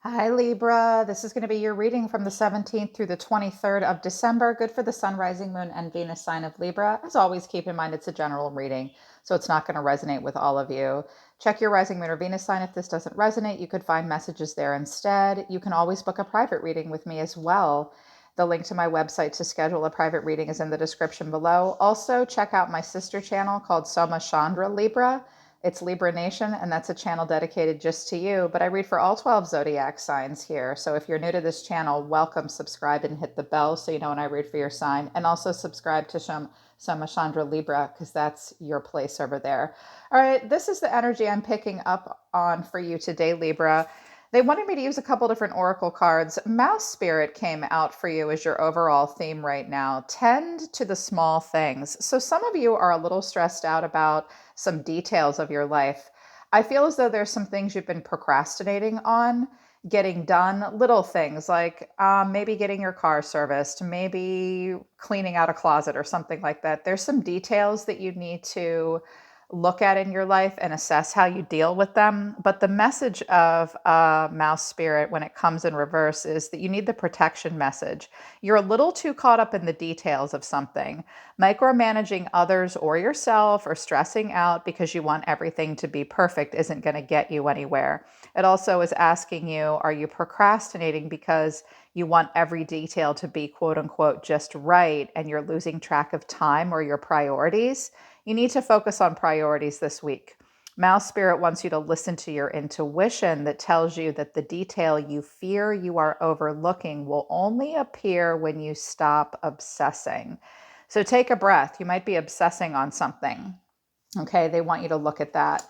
Hi, Libra. This is going to be your reading from the 17th through the 23rd of December. Good for the Sun, Rising, Moon, and Venus sign of Libra. As always, keep in mind it's a general reading, so it's not going to resonate with all of you. Check your Rising, Moon, or Venus sign. If this doesn't resonate, you could find messages there instead. You can always book a private reading with me as well. The link to my website to schedule a private reading is in the description below. Also, check out my sister channel called Soma Chandra Libra. It's Libra Nation, and that's a channel dedicated just to you. But I read for all 12 zodiac signs here. So if you're new to this channel, welcome, subscribe, and hit the bell so you know when I read for your sign. And also subscribe to Soma Chandra Libra, because that's your place over there. All right, this is the energy I'm picking up on for you today, Libra. They wanted me to use a couple different oracle cards. Mouse spirit came out for you as your overall theme right now. Tend to the small things. So some of you are a little stressed out about some details of your life. I feel as though there's some things you've been procrastinating on getting done, little things like maybe getting your car serviced, maybe cleaning out a closet or something like that. There's some details that you need to look at in your life and assess how you deal with them. But the message of mouse spirit when it comes in reverse is that you need the protection message. You're a little too caught up in the details of something, micromanaging others or yourself, or stressing out because you want everything to be perfect isn't going to get you anywhere. It also is asking you, are you procrastinating because you want every detail to be quote unquote just right and you're losing track of time or your priorities? You need to focus on priorities this week. Mouse Spirit wants you to listen to your intuition that tells you that the detail you fear you are overlooking will only appear when you stop obsessing. So take a breath. You might be obsessing on something. Okay, they want you to look at that.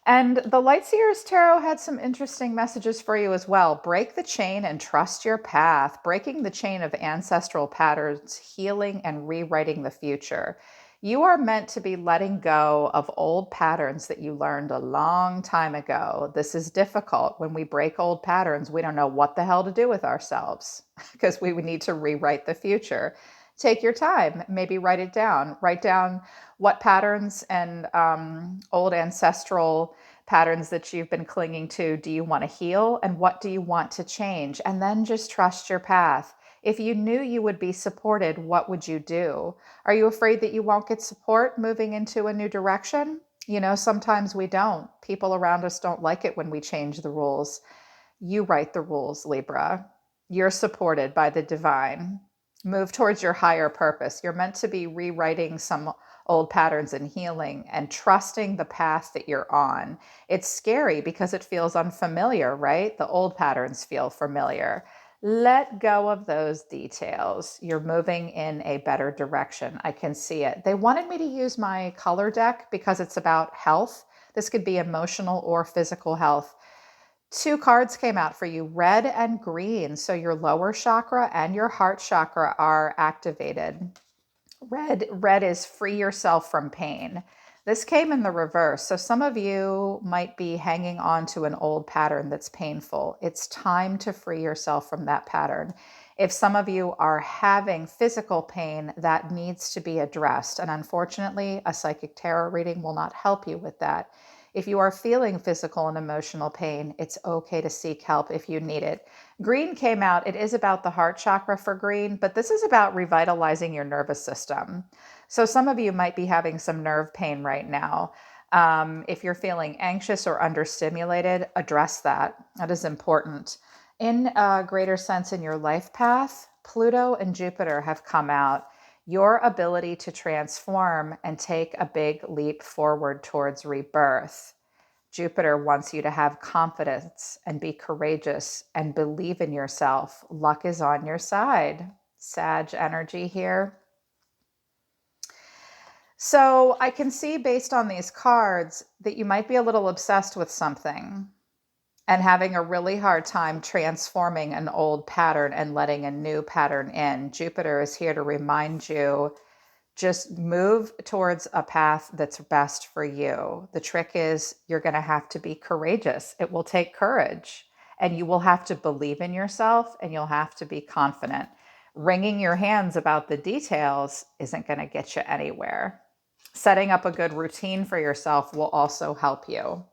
And the Lightseers Tarot had some interesting messages for you as well. Break the chain and trust your path. Breaking the chain of ancestral patterns, healing and rewriting the future. You are meant to be letting go of old patterns that you learned a long time ago. This is difficult. When we break old patterns, we don't know what the hell to do with ourselves because we would need to rewrite the future. Take your time, maybe write it down. Write down what patterns and old ancestral patterns that you've been clinging to do you want to heal, and what do you want to change? And then just trust your path. If you knew you would be supported, what would you do? Are you afraid that you won't get support moving into a new direction? You know, sometimes we don't. People around us don't like it when we change the rules. You write the rules, Libra. You're supported by the divine. Move towards your higher purpose. You're meant to be rewriting some old patterns and healing and trusting the path that you're on. It's scary because it feels unfamiliar, right? The old patterns feel familiar. Let go of those details. You're moving in a better direction. I can see it. They wanted me to use my color deck because it's about health. This could be emotional or physical health. Two cards came out for you, red and green. So your lower chakra and your heart chakra are activated. Red is free yourself from pain. This came in the reverse. So some of you might be hanging on to an old pattern that's painful. It's time to free yourself from that pattern. If some of you are having physical pain, that needs to be addressed. And unfortunately, a psychic tarot reading will not help you with that. If you are feeling physical and emotional pain, it's okay to seek help if you need it. Green came out. It is about the heart chakra for green, but this is about revitalizing your nervous system. So some of you might be having some nerve pain right now. If you're feeling anxious or understimulated, address that. That is important. In a greater sense in your life path, Pluto and Jupiter have come out. Your ability to transform and take a big leap forward towards rebirth. Jupiter wants you to have confidence and be courageous and believe in yourself. Luck is on your side. Sag energy here. So I can see based on these cards that you might be a little obsessed with something and having a really hard time transforming an old pattern and letting a new pattern in. Jupiter is here to remind you, just move towards a path that's best for you. The trick is you're going to have to be courageous. It will take courage, and you will have to believe in yourself, and you'll have to be confident. Wringing your hands about the details isn't going to get you anywhere. Setting up a good routine for yourself will also help you.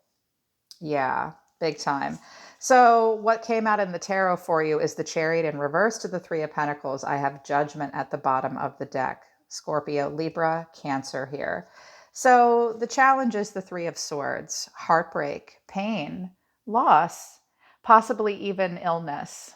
Yeah, big time. So what came out in the tarot for you is the Chariot in reverse to the Three of Pentacles. I have Judgment at the bottom of the deck. Scorpio, Libra, Cancer here. So the challenge is the Three of Swords, heartbreak, pain, loss, possibly even illness.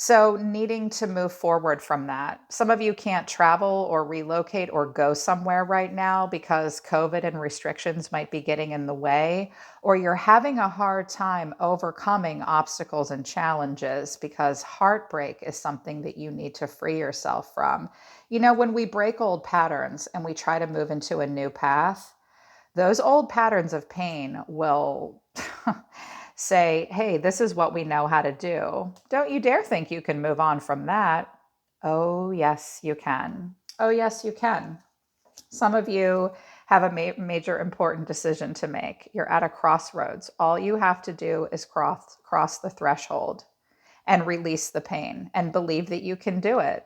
So needing to move forward from that. Some of you can't travel or relocate or go somewhere right now because COVID and restrictions might be getting in the way, or you're having a hard time overcoming obstacles and challenges because heartbreak is something that you need to free yourself from. You know, when we break old patterns and we try to move into a new path, those old patterns of pain will say, hey, this is what we know how to do. Don't you dare think you can move on from that. Oh, yes, you can. Oh, yes, you can. Some of you have a major important decision to make. You're at a crossroads. All you have to do is cross the threshold and release the pain and believe that you can do it.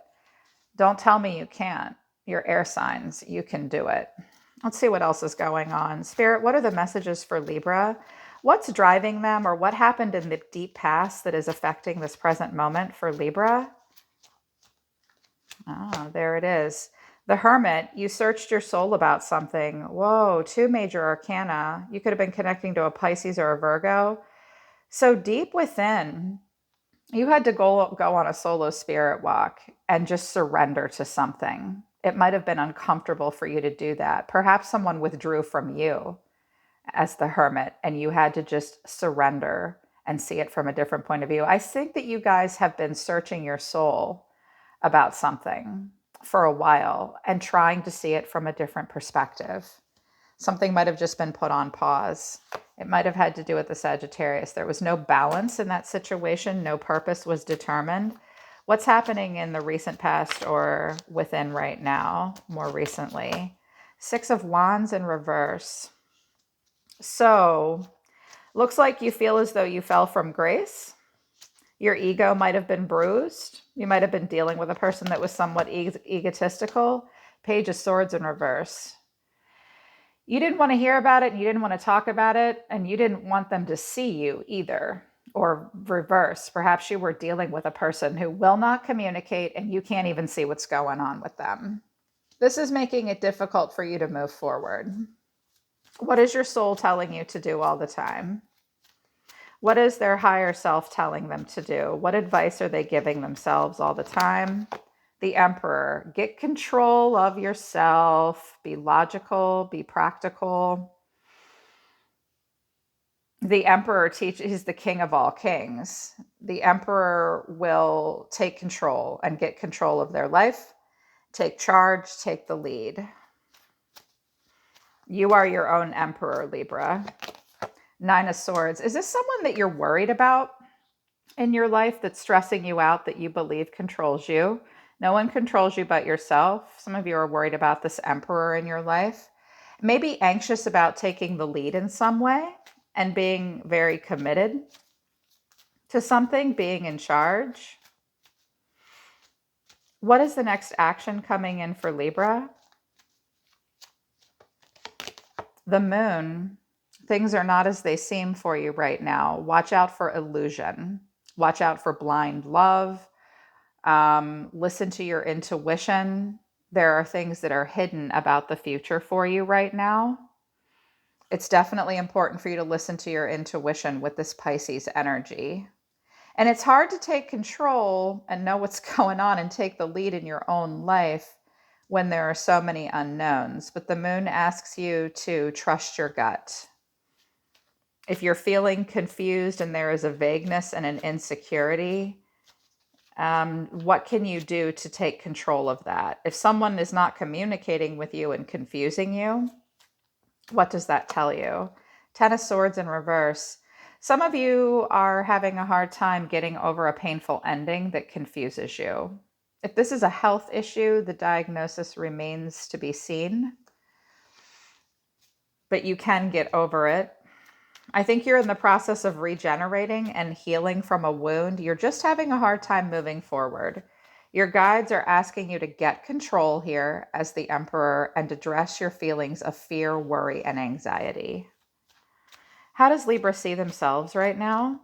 Don't tell me you can't. Your air signs, you can do it. Let's see what else is going on. Spirit, what are the messages for Libra? What's driving them, or what happened in the deep past that is affecting this present moment for Libra? Ah, there it is. The Hermit, you searched your soul about something. Whoa, 2 major arcana. You could have been connecting to a Pisces or a Virgo. So deep within, you had to go on a solo spirit walk and just surrender to something. It might have been uncomfortable for you to do that. Perhaps someone withdrew from you as the Hermit and you had to just surrender and see it from a different point of view. I think that you guys have been searching your soul about something for a while and trying to see it from a different perspective. Something might have just been put on pause. It might have had to do with the Sagittarius. There was no balance in that situation. No purpose was determined. What's happening in the recent past or within right now, more recently? 6 of Wands in reverse. So, looks like you feel as though you fell from grace. Your ego might have been bruised. You might have been dealing with a person that was somewhat egotistical. Page of Swords in reverse. You didn't want to hear about it, and you didn't want to talk about it, and you didn't want them to see you either. Or reverse, perhaps you were dealing with a person who will not communicate and you can't even see what's going on with them. This is making it difficult for you to move forward. What is your soul telling you to do all the time? What is their higher self telling them to do? What advice are they giving themselves all the time? The Emperor, get control of yourself, be logical, be practical. The Emperor he's the king of all kings. The Emperor will take control and get control of their life, take charge, take the lead. You are your own Emperor, Libra. 9 of Swords. Is this someone that you're worried about in your life that's stressing you out, that you believe controls you? No one controls you but yourself. Some of you are worried about this Emperor in your life. Maybe anxious about taking the lead in some way and being very committed to something, being in charge. What is the next action coming in for Libra? The Moon. Things are not as they seem for you right now. Watch out for illusion. Watch out for blind love. Listen to your intuition. There are things that are hidden about the future for you right now. It's definitely important for you to listen to your intuition with this Pisces energy. And it's hard to take control and know what's going on and take the lead in your own life when there are so many unknowns. But the Moon asks you to trust your gut. If you're feeling confused and there is a vagueness and an insecurity, what can you do to take control of that? If someone is not communicating with you and confusing you, what does that tell you? 10 of Swords in reverse. Some of you are having a hard time getting over a painful ending that confuses you. If this is a health issue, the diagnosis remains to be seen, but you can get over it. I think you're in the process of regenerating and healing from a wound. You're just having a hard time moving forward. Your guides are asking you to get control here as the Emperor and address your feelings of fear, worry, and anxiety. How does Libra see themselves right now?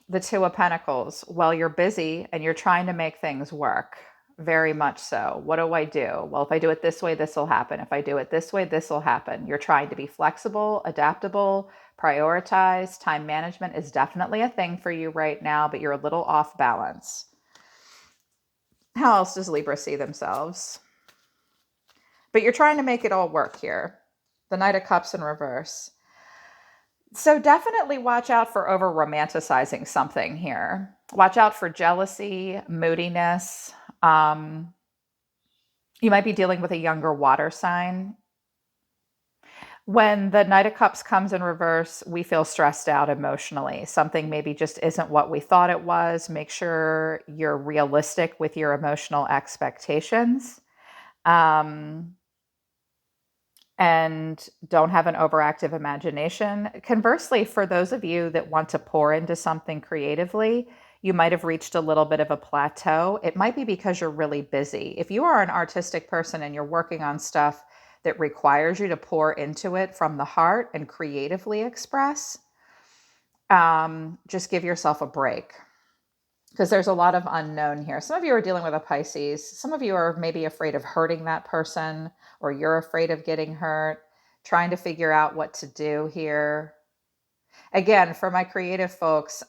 The Two of Pentacles. Well, you're busy and you're trying to make things work. Very much so. What do I do? Well, if I do it this way, this will happen. If I do it this way, this will happen. You're trying to be flexible, adaptable, prioritize. Time management is definitely a thing for you right now, but you're a little off balance. How else does Libra see themselves? But you're trying to make it all work here. The Knight of Cups in reverse. So definitely watch out for over romanticizing something here. Watch out for jealousy, moodiness. You might be dealing with a younger water sign. When the Knight of Cups comes in reverse, we feel stressed out emotionally. Something maybe just isn't what we thought it was. Make sure you're realistic with your emotional expectations. And don't have an overactive imagination. Conversely, for those of you that want to pour into something creatively, you might have reached a little bit of a plateau. It might be because you're really busy. If you are an artistic person and you're working on stuff that requires you to pour into it from the heart and creatively express, just give yourself a break, because there's a lot of unknown here. Some of you are dealing with a Pisces. Some of you are maybe afraid of hurting that person, or you're afraid of getting hurt, trying to figure out what to do here. Again, for my creative folks,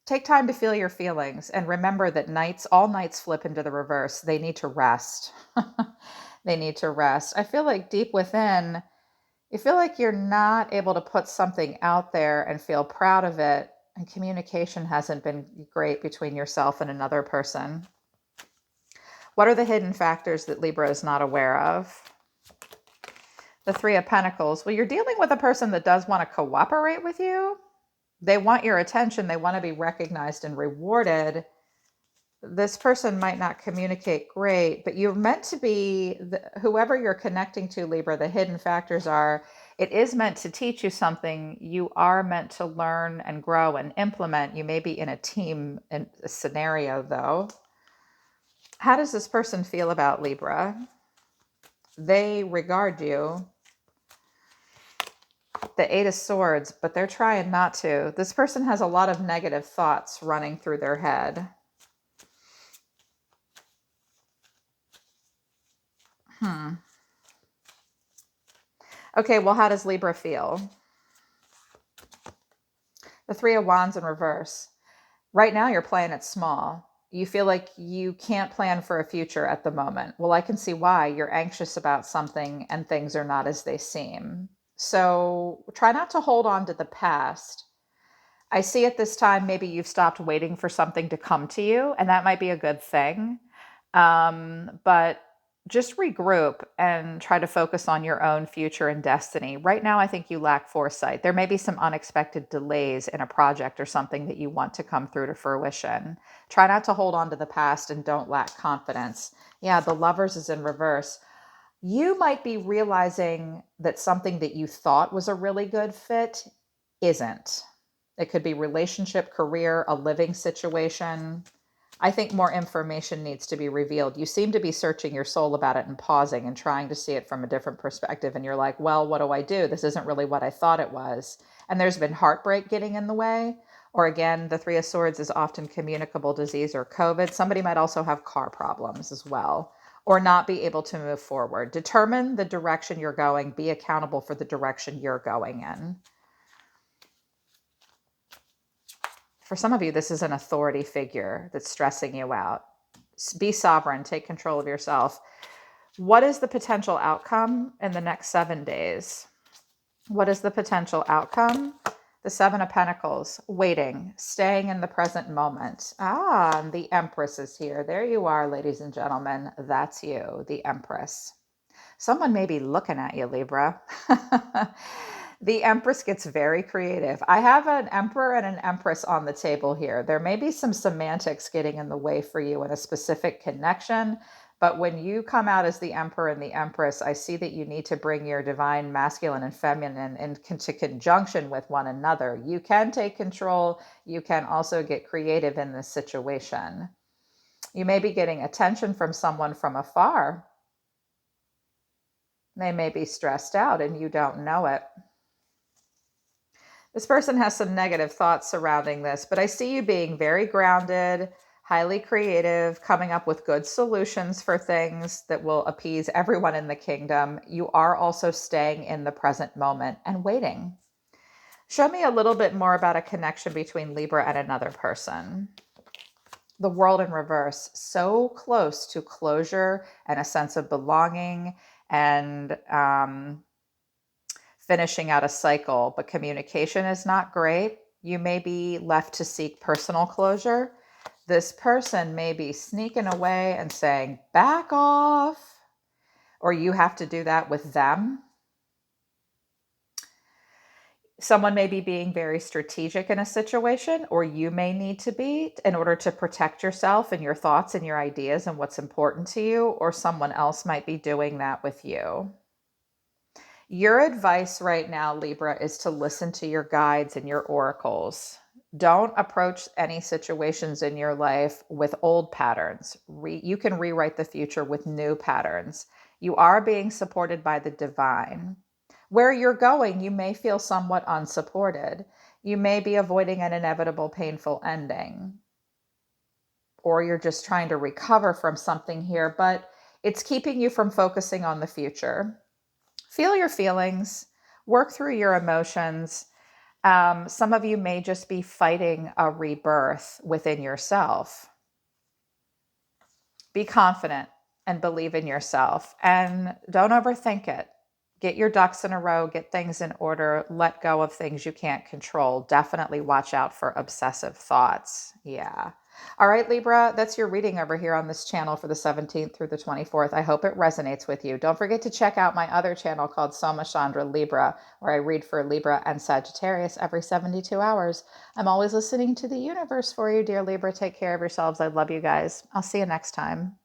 take time to feel your feelings and remember that all nights flip into the reverse. They need to rest. They need to rest. I feel like deep within, you feel like you're not able to put something out there and feel proud of it. And communication hasn't been great between yourself and another person. What are the hidden factors that Libra is not aware of? The Three of Pentacles. Well, you're dealing with a person that does want to cooperate with you. They want your attention. They want to be recognized and rewarded. This person might not communicate great, but you're meant to be, whoever you're connecting to, Libra, the hidden factors are, it is meant to teach you something. You are meant to learn and grow and implement. You may be in a team scenario, though. How does this person feel about Libra? They regard you. The Eight of Swords, but they're trying not to. This person has a lot of negative thoughts running through their head. Okay, well, how does Libra feel? The Three of Wands in reverse. Right now, you're playing it small. You feel like you can't plan for a future at the moment. Well, I can see why. You're anxious about something and things are not as they seem. So try not to hold on to the past. I see at this time, maybe you've stopped waiting for something to come to you, and that might be a good thing. But just regroup and try to focus on your own future and destiny. Right now, I think you lack foresight. There may be some unexpected delays in a project or something that you want to come through to fruition. Try not to hold on to the past and don't lack confidence. Yeah, the Lovers is in reverse. You might be realizing that something that you thought was a really good fit isn't. It could be relationship, career, a living situation. I think more information needs to be revealed. You seem to be searching your soul about it and pausing and trying to see it from a different perspective. And you're like, well, what do I do? This isn't really what I thought it was. And there's been heartbreak getting in the way. Or again, the Three of Swords is often communicable disease or COVID. Somebody might also have car problems as well, or not be able to move forward. Determine the direction you're going. Be accountable for the direction you're going in. For some of you, this is an authority figure that's stressing you out. Be sovereign, take control of yourself. What is the potential outcome in the next 7 days? What is the potential outcome? The Seven of Pentacles, waiting, staying in the present moment. Ah, the Empress is here. There you are, ladies and gentlemen. That's you, the Empress. Someone may be looking at you, Libra. The Empress gets very creative. I have an Emperor and an Empress on the table here. There may be some semantics getting in the way for you in a specific connection, but when you come out as the Emperor and the Empress, I see that you need to bring your divine masculine and feminine into conjunction with one another. You can take control. You can also get creative in this situation. You may be getting attention from someone from afar. They may be stressed out and you don't know it. This person has some negative thoughts surrounding this, but I see you being very grounded, highly creative, coming up with good solutions for things that will appease everyone in the kingdom. You are also staying in the present moment and waiting. Show me a little bit more about a connection between Libra and another person. The world in reverse, so close to closure and a sense of belonging and finishing out a cycle, but communication is not great. You may be left to seek personal closure. This person may be sneaking away and saying, back off, or you have to do that with them. Someone may be being very strategic in a situation, or you may need to be in order to protect yourself and your thoughts and your ideas and what's important to you, or someone else might be doing that with you. Your advice right now, Libra, is to listen to your guides and your oracles. Don't approach any situations in your life with old patterns. You can rewrite the future with new patterns. You are being supported by the divine. Where you're going, you may feel somewhat unsupported. You may be avoiding an inevitable painful ending, or you're just trying to recover from something here, but it's keeping you from focusing on the future. Feel your feelings, work through your emotions. Some of you may just be fighting a rebirth within yourself. Be confident and believe in yourself, and don't overthink it. Get your ducks in a row, get things in order, let go of things you can't control. Definitely watch out for obsessive thoughts. Yeah. All right, Libra, that's your reading over here on this channel for the 17th through the 24th. I hope it resonates with you. Don't forget to check out my other channel called Soma Chandra Libra, where I read for Libra and Sagittarius every 72 hours. I'm always listening to the universe for you, dear Libra. Take care of yourselves. I love you guys. I'll see you next time.